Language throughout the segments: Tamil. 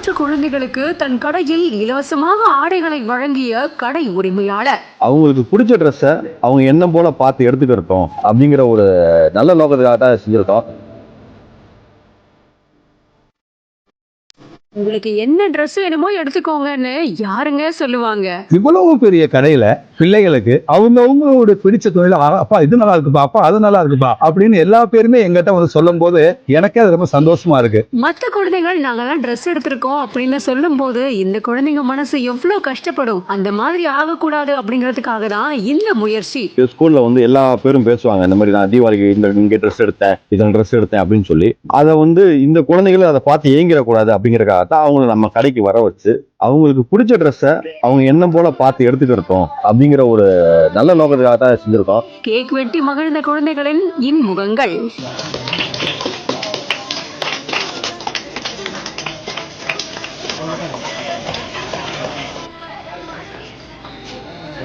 எண்ணற்ற குழந்தைகளுக்கு தன் கடையில் இலவசமாக ஆடைகளை வழங்கிய கடை உரிமையாளர். அவங்களுக்கு பிடிச்ச ட்ரெஸ்ஸை அவங்க எண்ணம் போல பார்த்து எடுத்துக்கிட்டோம் அப்படிங்கிற ஒரு நல்ல நோக்கத்துக்காக தான் செஞ்சிருக்கோம். உங்களுக்கு என்ன ட்ரெஸ் வேணுமோ எடுத்துக்கோங்கன்னு யாருங்க சொல்லுவாங்க? இவ்வளவு பெரிய கடையில பிள்ளைகளுக்கு அவங்கவுங்களோட பிடிச்ச தொழில அப்பா இது நல்லா இருக்குப்பா, அப்பா அது நல்லா இருக்குப்பா அப்படின்னு எல்லா பேருமே எங்கிட்ட வந்து சொல்லும் போது எனக்கே அது ரொம்ப சந்தோஷமா இருக்கு. மற்ற குழந்தைகள் நாங்கெல்லாம் ட்ரெஸ் எடுத்திருக்கோம் அப்படின்னு சொல்லும் போது இந்த குழந்தைங்க மனசு எவ்வளவு கஷ்டப்படும். அந்த மாதிரி ஆகக்கூடாது அப்படிங்கிறதுக்காக தான் இந்த முயற்சி. ஸ்கூல்ல வந்து எல்லா பேரும் பேசுவாங்க, இந்த மாதிரி நான் தீபாவளிக்கு இங்க ட்ரெஸ் எடுத்தேன், இதன் ட்ரெஸ் எடுத்தேன் அப்படின்னு சொல்லி. அதை வந்து இந்த குழந்தைகளும் அதை பார்த்து ஏங்கிடக்கூடாது அப்படிங்கிறக்காக தான் அவங்களை நம்ம கடைக்கு வர வச்சு அவங்களுக்கு பிடிச்ச ட்ரெஸ்ஸை அவங்க எண்ணம் போல பார்த்து எடுத்துக்கிட்டோம் அப்படிங்கிற ஒரு நல்ல நோக்கத்துக்காக தான் செஞ்சிருக்கோம். கேக் வெட்டி மகிழ்ந்த குழந்தைகளின் இன்முகங்கள்.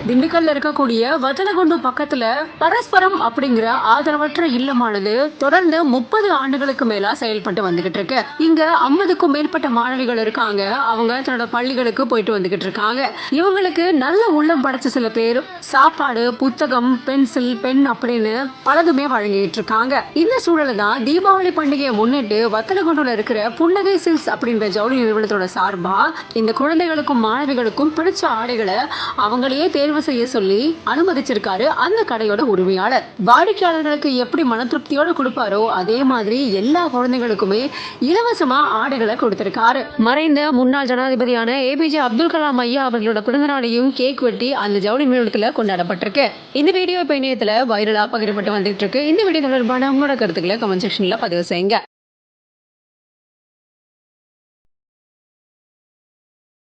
திண்டுக்கல்ல இருக்கக்கூடிய வத்தலகுண்டு பக்கத்துல பரஸ்பரம் அப்படிங்கிற ஆதரவற்ற இல்லமானது தொடர்ந்து 30 ஆண்டுகளுக்கு மேலா செயல்பட்டு வந்துகிட்டு இருக்கு. இங்க 50க்கும் மேற்பட்ட மாணவிகள் இருக்காங்க. அவங்க தன்னோட பள்ளிகளுக்கு போயிட்டு வந்துகிட்டு இருக்காங்க. இவங்களுக்கு நல்ல உள்ளம் படைச்ச சில பேர் சாப்பாடு, புத்தகம், பென்சில், பென் அப்படின்னு பலதுமே வழங்கிட்டு இருக்காங்க. இந்த சூழல தான் தீபாவளி பண்டிகையை முன்னிட்டு வத்தலகுண்டுல இருக்கிற புன்னகை சில்க்ஸ் அப்படின்ற ஜவுளி நிறுவனத்தோட சார்பா இந்த குழந்தைகளுக்கும் மாணவிகளுக்கும் பிடிச்ச ஆடைகளை அவங்களையே தேர்வு செய்ய சொல்லி அனுமதிச்சிருக்காரு அந்த கடையோட உரிமையாளர். வாடிக்கையாளர்களுக்கு எப்படி மன திருப்தியோட கொடுப்பாரோ அதே மாதிரி எல்லா குழந்தைகளுக்குமே இலவசமா ஆடைகளை கொடுத்திருக்காரு. மறைந்த முன்னாள் ஜனாதிபதியான ஏபிஜே அப்துல் கலாம் ஐயா அவர்களோட பிறந்தநாளையும் கேக் வெட்டி அந்த ஜவுளி நிறுவனத்துல கொண்டாடப்பட்டிருக்கு. இந்த வீடியோ இப்ப இணையத்துல வைரலா பகிரப்பட்டு வந்துட்டு இருக்கு. இந்த வீடியோ தொடர்பான உங்களோட கருத்துக்களை கமெண்ட் செக்ஷன்ல பதிவு செய்யுங்க.